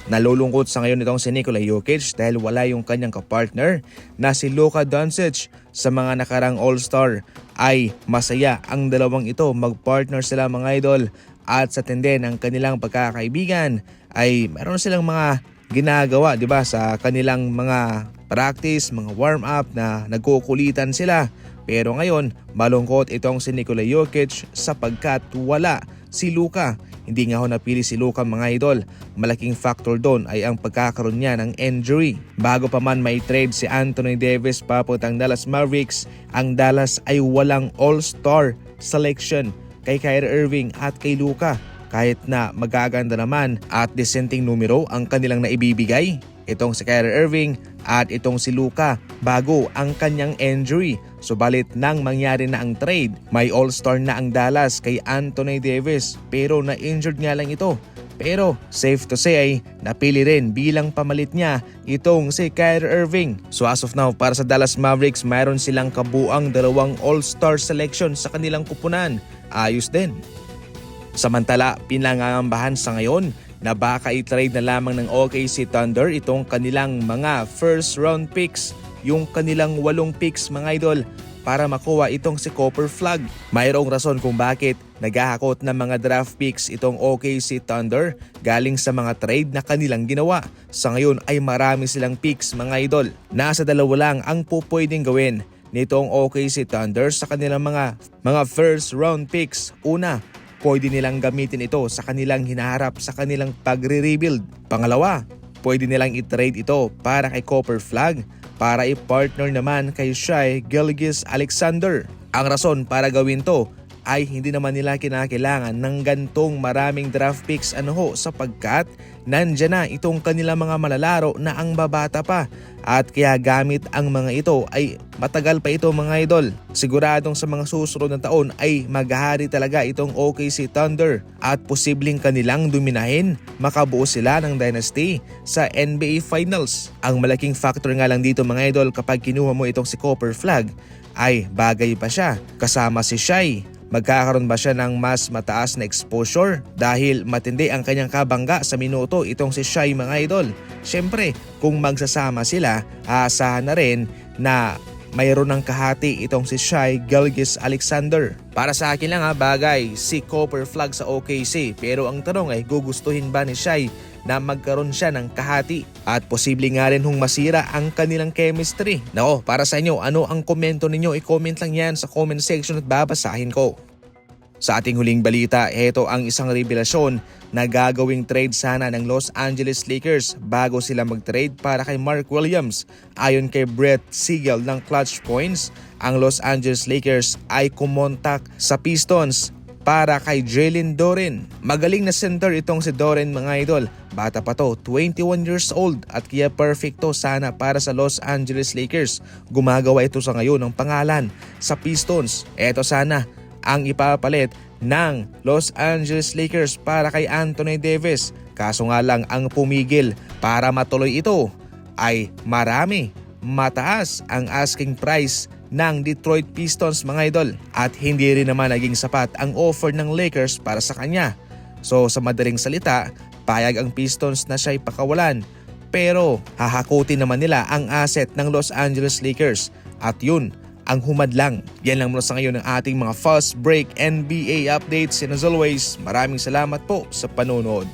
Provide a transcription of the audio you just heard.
Nalulungkot sa ngayon itong si Nikola Jokic dahil wala yung kanyang kapartner na si Luka Doncic. Sa mga nakarang All-Star ay masaya ang dalawang ito, magpartner sila mga idol, at sa tindi ng kanilang pagkakaibigan ay meron silang mga ginagawa, 'di ba, sa kanilang mga practice, mga warm-up na nagkukulitan sila. Pero ngayon, malungkot itong si Nikola Jokic sapagkat wala si Luka. Hindi nga ho napili si Luka mga idol. Malaking factor doon ay ang pagkakaroon niya ng injury. Bago pa man may trade si Anthony Davis papuntang Dallas Mavericks, ang Dallas ay walang all-star selection kay Kyrie Irving at kay Luka. Kahit na magaganda naman at dissenting numero ang kanilang naibibigay, itong si Kyrie Irving at itong si Luka bago ang kanyang injury. Subalit nang mangyari na ang trade, may all-star na ang Dallas kay Anthony Davis pero na-injured nga lang ito. Pero safe to say ay napili rin bilang pamalit niya itong si Kyrie Irving. So as of now, para sa Dallas Mavericks, mayroon silang kabuang 2 all-star selection sa kanilang kupunan. Ayos din. Samantala, pinangangambahan sa ngayon na baka i-trade na lamang ng OKC Thunder itong kanilang mga first round picks, yung kanilang 8 picks mga idol, para makuha itong si Copper Flag. Mayroong rason kung bakit naghahakot ng mga draft picks itong OKC Thunder galing sa mga trade na kanilang ginawa. Sa ngayon ay marami silang picks mga idol. Nasa 2 lang ang pupwedeng gawin nitong OKC Thunder sa kanilang mga first round picks. Una, pwede nilang gamitin ito sa kanilang hinaharap sa kanilang pagre-rebuild. Pangalawa, pwede nilang i-trade ito para kay Copper Flag para i-partner naman kay Shai Gilgeous-Alexander. Ang rason para gawin to ay hindi naman nila kinakailangan ng gantong maraming draft picks sapagkat nandyan na itong kanilang mga malalaro na ang babata pa, at kaya gamit ang mga ito ay matagal pa ito mga idol. Siguradong sa mga susunod na taon ay maghahari talaga itong OKC Thunder at posibleng kanilang dominahin, makabuo sila ng dynasty sa NBA Finals. Ang malaking factor nga lang dito mga idol kapag kinuha mo itong si Copper Flag ay bagay pa siya kasama si Shai. Magkakaroon ba siya ng mas mataas na exposure dahil matindi ang kanyang kabangga sa minuto itong si Shai mga idol? Siyempre, kung magsasama sila, aasahan na rin na mayroon ng kahati itong si Shai Gilgeous-Alexander. Para sa akin lang bagay si Copper Flag sa OKC, pero ang tanong ay gugustuhin ba ni Shai na magkaroon siya ng kahati, at posible nga rin masira ang kanilang chemistry. Nako, para sa inyo, ano ang komento ninyo? I-comment lang yan sa comment section at babasahin ko. Sa ating huling balita, ito ang isang revelasyon na gagawing trade sana ng Los Angeles Lakers bago sila mag-trade para kay Mark Williams. Ayon kay Brett Siegel ng Clutch Points, ang Los Angeles Lakers ay kumontak sa Pistons para kay Jalen Duren. Magaling na center itong si Duren mga idol. Bata pa to, 21 years old, at kaya perfecto sana para sa Los Angeles Lakers. Gumagawa ito sa ngayon ng pangalan sa Pistons. Ito sana ang ipapalit ng Los Angeles Lakers para kay Anthony Davis. Kaso nga lang ang pumigil para matuloy ito ay marami. Mataas ang asking price ng Detroit Pistons mga idol, at hindi rin naman naging sapat ang offer ng Lakers para sa kanya. So sa madaling salita, payag ang Pistons na siya'y pakawalan, pero hahakutin naman nila ang asset ng Los Angeles Lakers, at yun ang humadlang. Yan lang muna sa ngayon ng ating mga Fast Break NBA updates, and as always, maraming salamat po sa panonood.